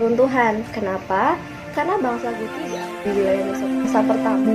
Runtuhan. Kenapa? Karena bangsa Guti di wilayah Mesopotamia pertama.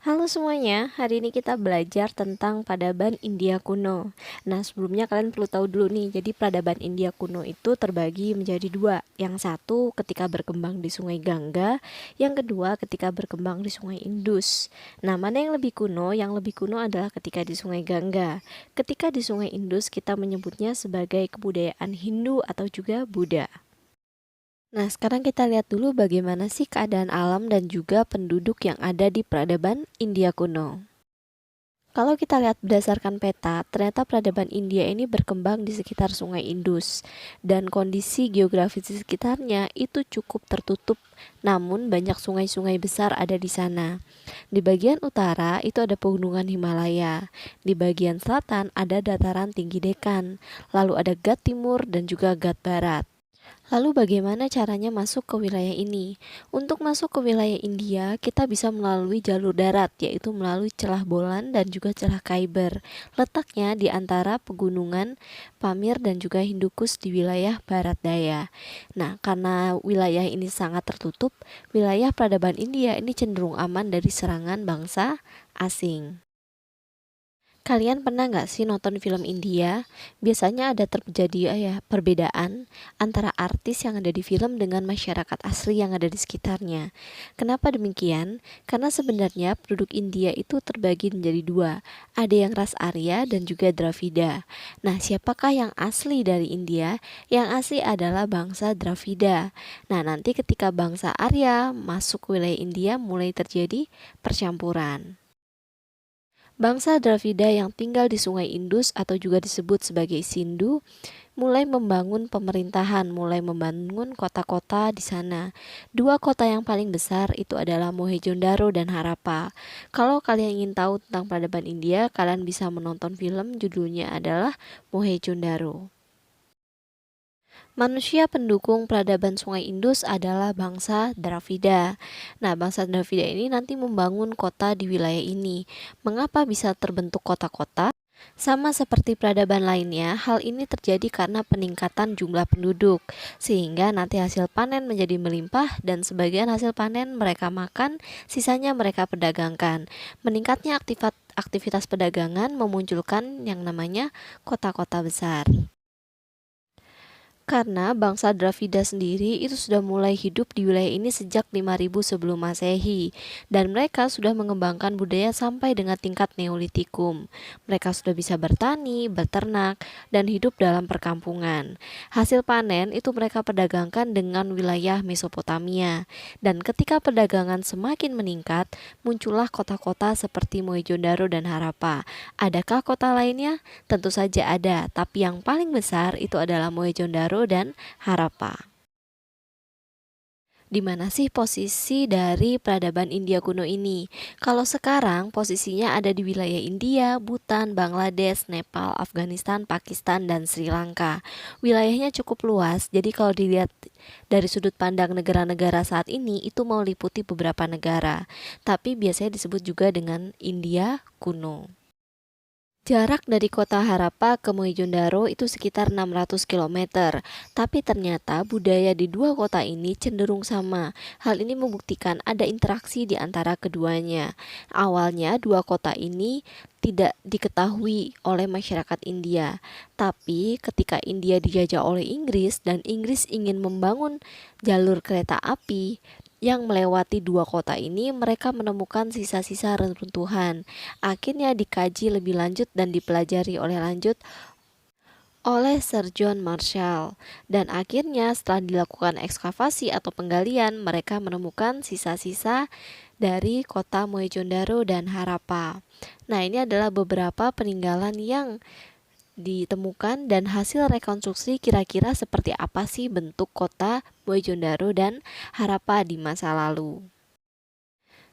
Halo semuanya, hari ini kita belajar tentang peradaban India kuno. Nah, sebelumnya kalian perlu tahu dulu nih, jadi peradaban India kuno itu terbagi menjadi dua. Yang satu ketika berkembang di Sungai Gangga, yang kedua ketika berkembang di Sungai Indus. Nah, mana yang lebih kuno? Yang lebih kuno adalah ketika di Sungai Gangga. Ketika di Sungai Indus, kita menyebutnya sebagai kebudayaan Hindu atau juga Buddha. Nah, sekarang kita lihat dulu bagaimana sih keadaan alam dan juga penduduk yang ada di peradaban India kuno. Kalau kita lihat berdasarkan peta, ternyata peradaban India ini berkembang di sekitar Sungai Indus dan kondisi geografis di sekitarnya itu cukup tertutup, namun banyak sungai-sungai besar ada di sana. Di bagian utara itu ada pegunungan Himalaya, di bagian selatan ada dataran tinggi Dekan, lalu ada Ghat Timur dan juga Ghat Barat. Lalu bagaimana caranya masuk ke wilayah ini? Untuk masuk ke wilayah India, kita bisa melalui jalur darat, yaitu melalui celah Bolan dan juga celah Khyber. Letaknya di antara pegunungan Pamir dan juga Hindukush di wilayah Barat Daya. Nah, karena wilayah ini sangat tertutup, wilayah peradaban India ini cenderung aman dari serangan bangsa asing. Kalian pernah nggak sih nonton film India? Biasanya ada terjadi perbedaan antara artis yang ada di film dengan masyarakat asli yang ada di sekitarnya. Kenapa demikian? Karena sebenarnya penduduk India itu terbagi menjadi dua. Ada yang ras Arya dan juga Dravida. Nah, siapakah yang asli dari India? Yang asli adalah bangsa Dravida. Nah, nanti ketika bangsa Arya masuk ke wilayah India mulai terjadi percampuran. Bangsa Dravida yang tinggal di Sungai Indus atau juga disebut sebagai Sindhu mulai membangun pemerintahan, mulai membangun kota-kota di sana. Dua kota yang paling besar itu adalah Mohenjo-daro dan Harappa. Kalau kalian ingin tahu tentang peradaban India, kalian bisa menonton film judulnya adalah Mohenjo-daro. Manusia pendukung peradaban Sungai Indus adalah bangsa Dravida. Nah, bangsa Dravida ini nanti membangun kota di wilayah ini. Mengapa bisa terbentuk kota-kota? Sama seperti peradaban lainnya, hal ini terjadi karena peningkatan jumlah penduduk, sehingga nanti hasil panen menjadi melimpah dan sebagian hasil panen mereka makan, sisanya mereka perdagangkan. Meningkatnya aktivitas perdagangan memunculkan yang namanya kota-kota besar. Karena bangsa Dravida sendiri itu sudah mulai hidup di wilayah ini sejak 5000 sebelum Masehi dan mereka sudah mengembangkan budaya sampai dengan tingkat Neolitikum. Mereka sudah bisa bertani, beternak, dan hidup dalam perkampungan. Hasil panen itu mereka perdagangkan dengan wilayah Mesopotamia dan ketika perdagangan semakin meningkat, muncullah kota-kota seperti Mohenjo-daro dan Harappa. Adakah kota lainnya? Tentu saja ada, tapi yang paling besar itu adalah Mohenjo-daro dan Harappa. Di mana sih posisi dari peradaban India kuno ini? Kalau sekarang posisinya ada di wilayah India, Bhutan, Bangladesh, Nepal, Afghanistan, Pakistan, dan Sri Lanka. Wilayahnya cukup luas, jadi kalau dilihat dari sudut pandang negara-negara saat ini itu meliputi beberapa negara, tapi biasanya disebut juga dengan India kuno. Jarak dari kota Harappa ke Mohenjo-daro itu sekitar 600 km, tapi ternyata budaya di dua kota ini cenderung sama. Hal ini membuktikan ada interaksi di antara keduanya. Awalnya dua kota ini tidak diketahui oleh masyarakat India, tapi ketika India dijajah oleh Inggris dan Inggris ingin membangun jalur kereta api yang melewati dua kota ini, mereka menemukan sisa-sisa reruntuhan. Akhirnya dikaji lebih lanjut dan dipelajari oleh Sir John Marshall. Dan akhirnya setelah dilakukan ekskavasi atau penggalian, mereka menemukan sisa-sisa dari kota Mohenjo-daro dan Harappa. Nah, ini adalah beberapa peninggalan yang ditemukan dan hasil rekonstruksi kira-kira seperti apa sih bentuk kota Mohenjo-daro dan Harappa di masa lalu.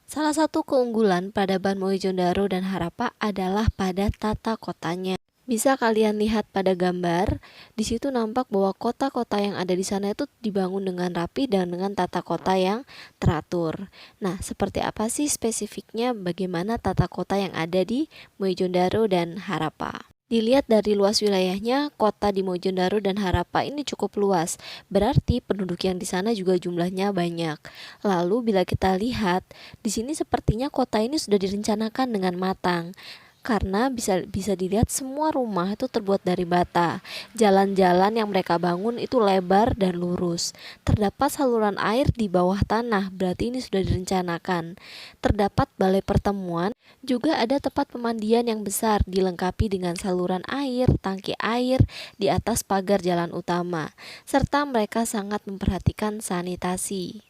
Salah satu keunggulan peradaban Mohenjo-daro dan Harappa adalah pada tata kotanya. Bisa kalian lihat pada gambar, di situ nampak bahwa kota-kota yang ada di sana itu dibangun dengan rapi dan dengan tata kota yang teratur. Nah, seperti apa sih spesifiknya bagaimana tata kota yang ada di Mohenjo-daro dan Harappa? Dilihat dari luas wilayahnya, kota di Mojondaru dan Harappa ini cukup luas. Berarti penduduk yang di sana juga jumlahnya banyak. Lalu bila kita lihat, di sini sepertinya kota ini sudah direncanakan dengan matang. Karena bisa dilihat semua rumah itu terbuat dari bata. Jalan-jalan yang mereka bangun itu lebar dan lurus. Terdapat saluran air di bawah tanah, berarti ini sudah direncanakan. Terdapat balai pertemuan, juga ada tempat pemandian yang besar dilengkapi dengan saluran air, tangki air di atas pagar jalan utama, serta mereka sangat memperhatikan sanitasi.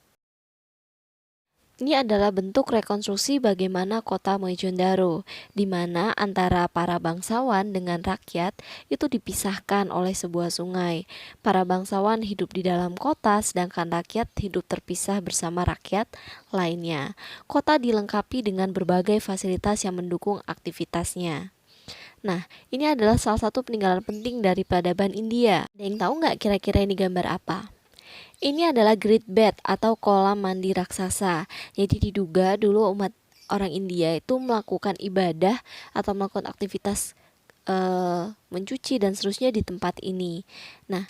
Ini adalah bentuk rekonstruksi bagaimana kota Mojondaru, di mana antara para bangsawan dengan rakyat itu dipisahkan oleh sebuah sungai. Para bangsawan hidup di dalam kota, sedangkan rakyat hidup terpisah bersama rakyat lainnya. Kota dilengkapi dengan berbagai fasilitas yang mendukung aktivitasnya. Nah, ini adalah salah satu peninggalan penting dari peradaban India. Ada yang tahu nggak kira-kira ini gambar apa? Ini adalah Great Bath atau kolam mandi raksasa. Jadi diduga dulu umat orang India itu melakukan ibadah atau melakukan aktivitas mencuci dan seterusnya di tempat ini. Nah,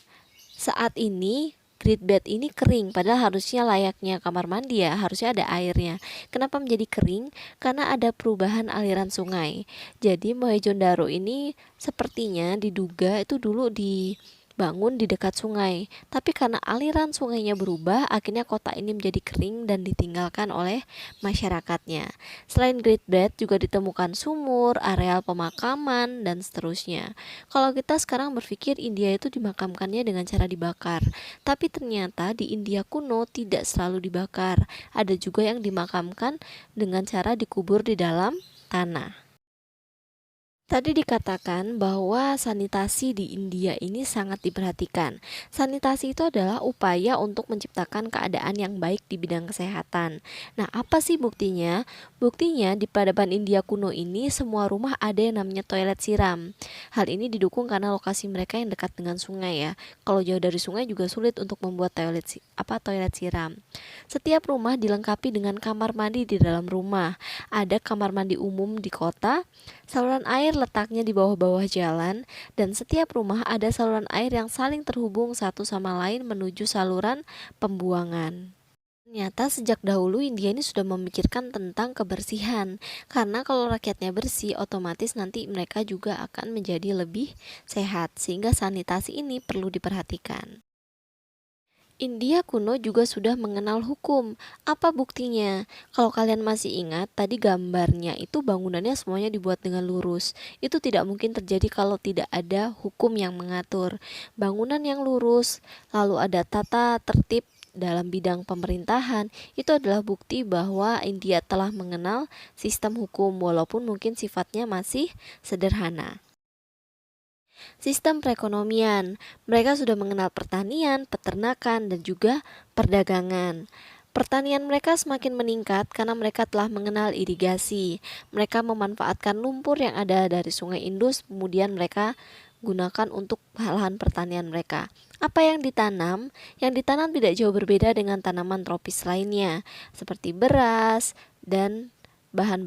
saat ini Great Bath ini kering, padahal harusnya layaknya kamar mandi ya, harusnya ada airnya. Kenapa menjadi kering? Karena ada perubahan aliran sungai. Jadi Mohenjo-daro ini sepertinya diduga itu dulu dibangun di dekat sungai. Tapi karena aliran sungainya berubah, akhirnya kota ini menjadi kering dan ditinggalkan oleh masyarakatnya. Selain Great Bath juga ditemukan sumur, areal pemakaman, dan seterusnya. Kalau kita sekarang berpikir India itu dimakamkannya dengan cara dibakar, tapi ternyata di India kuno tidak selalu dibakar. Ada juga yang dimakamkan dengan cara dikubur di dalam tanah. Tadi dikatakan bahwa sanitasi di India ini sangat diperhatikan. Sanitasi itu adalah upaya untuk menciptakan keadaan yang baik di bidang kesehatan. Nah, apa sih buktinya? Buktinya di peradaban India kuno ini semua rumah ada yang namanya toilet siram. Hal ini didukung karena lokasi mereka yang dekat dengan sungai ya. Kalau jauh dari sungai juga sulit untuk membuat toilet siram. Setiap rumah dilengkapi dengan kamar mandi di dalam rumah. Ada kamar mandi umum di kota. Saluran air letaknya di bawah-bawah jalan, dan setiap rumah ada saluran air yang saling terhubung satu sama lain menuju saluran pembuangan. Ternyata sejak dahulu India ini sudah memikirkan tentang kebersihan, karena kalau rakyatnya bersih, otomatis nanti mereka juga akan menjadi lebih sehat, sehingga sanitasi ini perlu diperhatikan. India kuno juga sudah mengenal hukum. Apa buktinya? Kalau kalian masih ingat, tadi gambarnya itu bangunannya semuanya dibuat dengan lurus. Itu tidak mungkin terjadi kalau tidak ada hukum yang mengatur. Bangunan yang lurus, lalu ada tata tertib dalam bidang pemerintahan, itu adalah bukti bahwa India telah mengenal sistem hukum walaupun mungkin sifatnya masih sederhana. Sistem perekonomian, mereka sudah mengenal pertanian, peternakan, dan juga perdagangan. Pertanian mereka semakin meningkat karena mereka telah mengenal irigasi. Mereka memanfaatkan lumpur yang ada dari Sungai Indus, kemudian mereka gunakan untuk lahan pertanian mereka. Apa yang ditanam? Yang ditanam tidak jauh berbeda dengan tanaman tropis lainnya, seperti beras dan bahan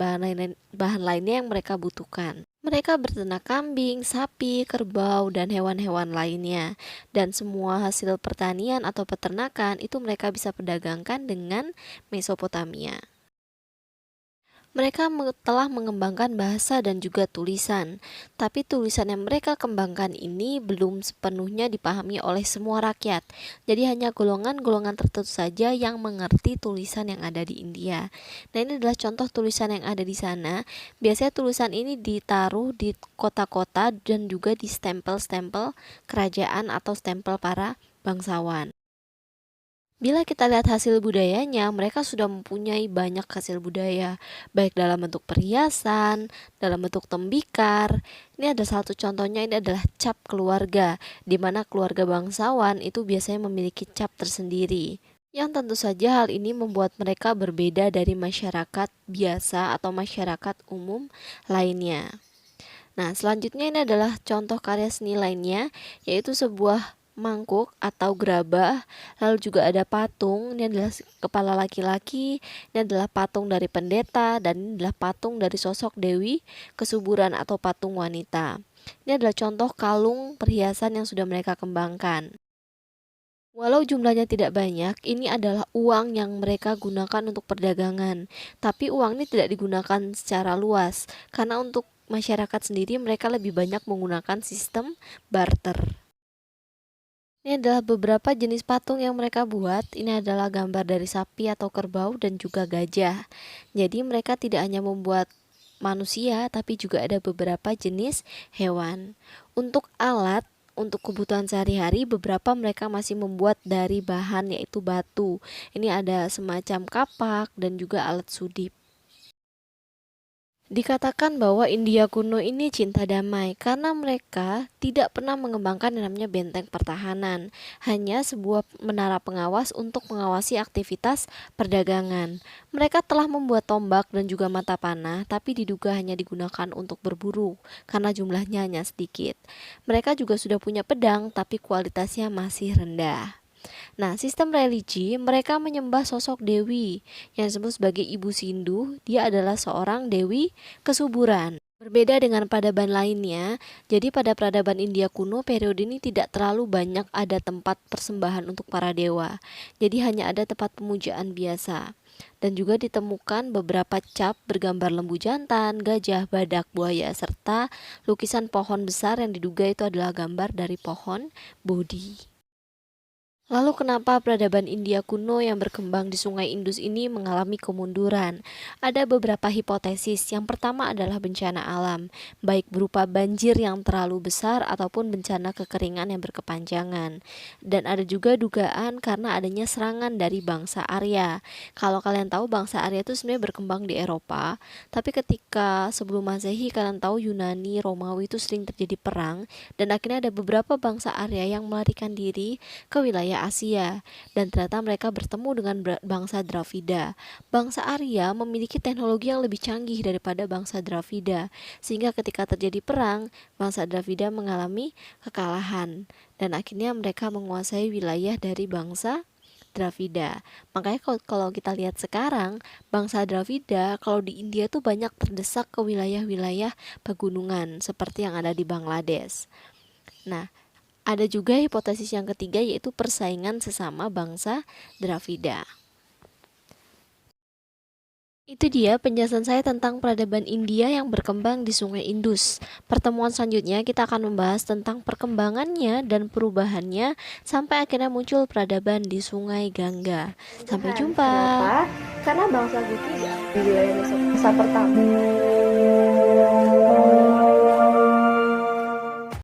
lainnya yang mereka butuhkan. Mereka berternak kambing, sapi, kerbau, dan hewan-hewan lainnya. Dan semua hasil pertanian atau peternakan itu mereka bisa perdagangkan dengan Mesopotamia. Mereka telah mengembangkan bahasa dan juga tulisan, tapi tulisan yang mereka kembangkan ini belum sepenuhnya dipahami oleh semua rakyat. Jadi hanya golongan-golongan tertentu saja yang mengerti tulisan yang ada di India. Nah, ini adalah contoh tulisan yang ada di sana. Biasanya tulisan ini ditaruh di kota-kota dan juga di stempel-stempel kerajaan atau stempel para bangsawan. Bila kita lihat hasil budayanya, mereka sudah mempunyai banyak hasil budaya, baik dalam bentuk perhiasan, dalam bentuk tembikar. Ini ada satu contohnya, ini adalah cap keluarga, di mana keluarga bangsawan itu biasanya memiliki cap tersendiri. Yang tentu saja hal ini membuat mereka berbeda dari masyarakat biasa atau masyarakat umum lainnya. Nah, selanjutnya ini adalah contoh karya seni lainnya, yaitu sebuah mangkuk atau gerabah, lalu juga ada patung. Ini adalah kepala laki-laki, ini adalah patung dari pendeta, dan ini adalah patung dari sosok Dewi Kesuburan atau patung wanita. Ini adalah contoh kalung perhiasan yang sudah mereka kembangkan. Walau jumlahnya tidak banyak, ini adalah uang yang mereka gunakan untuk perdagangan. Tapi uang ini tidak digunakan secara luas, karena untuk masyarakat sendiri mereka lebih banyak menggunakan sistem barter. Ini adalah beberapa jenis patung yang mereka buat. Ini adalah gambar dari sapi atau kerbau dan juga gajah. Jadi mereka tidak hanya membuat manusia, tapi juga ada beberapa jenis hewan. Untuk alat, untuk kebutuhan sehari-hari, beberapa mereka masih membuat dari bahan yaitu batu. Ini ada semacam kapak dan juga alat sudip. Dikatakan bahwa India kuno ini cinta damai karena mereka tidak pernah mengembangkan yang namanya benteng pertahanan, hanya sebuah menara pengawas untuk mengawasi aktivitas perdagangan. Mereka telah membuat tombak dan juga mata panah, tapi diduga hanya digunakan untuk berburu karena jumlahnya hanya sedikit. Mereka juga sudah punya pedang, tapi kualitasnya masih rendah. Nah, sistem religi, mereka menyembah sosok dewi yang disebut sebagai Ibu Sindu. Dia adalah seorang dewi kesuburan. Berbeda dengan peradaban lainnya, jadi pada peradaban India kuno periode ini tidak terlalu banyak ada tempat persembahan untuk para dewa. Jadi hanya ada tempat pemujaan biasa. Dan juga ditemukan beberapa cap bergambar lembu jantan, gajah, badak, buaya, serta lukisan pohon besar yang diduga itu adalah gambar dari pohon Bodhi. Lalu kenapa peradaban India kuno yang berkembang di Sungai Indus ini mengalami kemunduran? Ada beberapa hipotesis. Yang pertama adalah bencana alam, baik berupa banjir yang terlalu besar ataupun bencana kekeringan yang berkepanjangan. Dan ada juga dugaan karena adanya serangan dari bangsa Arya. Kalau kalian tahu bangsa Arya itu sebenarnya berkembang di Eropa, tapi ketika sebelum Masehi kalian tahu Yunani, Romawi itu sering terjadi perang dan akhirnya ada beberapa bangsa Arya yang melarikan diri ke wilayah Asia dan ternyata mereka bertemu dengan bangsa Dravida. Bangsa Arya memiliki teknologi yang lebih canggih daripada bangsa Dravida sehingga ketika terjadi perang, bangsa Dravida mengalami kekalahan dan akhirnya mereka menguasai wilayah dari bangsa Dravida. Makanya kalau kita lihat sekarang, bangsa Dravida kalau di India tuh banyak terdesak ke wilayah-wilayah pegunungan seperti yang ada di Bangladesh. Nah, ada juga hipotesis yang ketiga yaitu persaingan sesama bangsa Dravida. Itu dia penjelasan saya tentang peradaban India yang berkembang di Sungai Indus. Pertemuan selanjutnya kita akan membahas tentang perkembangannya dan perubahannya sampai akhirnya muncul peradaban di Sungai Gangga. Sampai jumpa. Kenapa? Karena bangsa Guti di wilayah Mesopotamia pertama.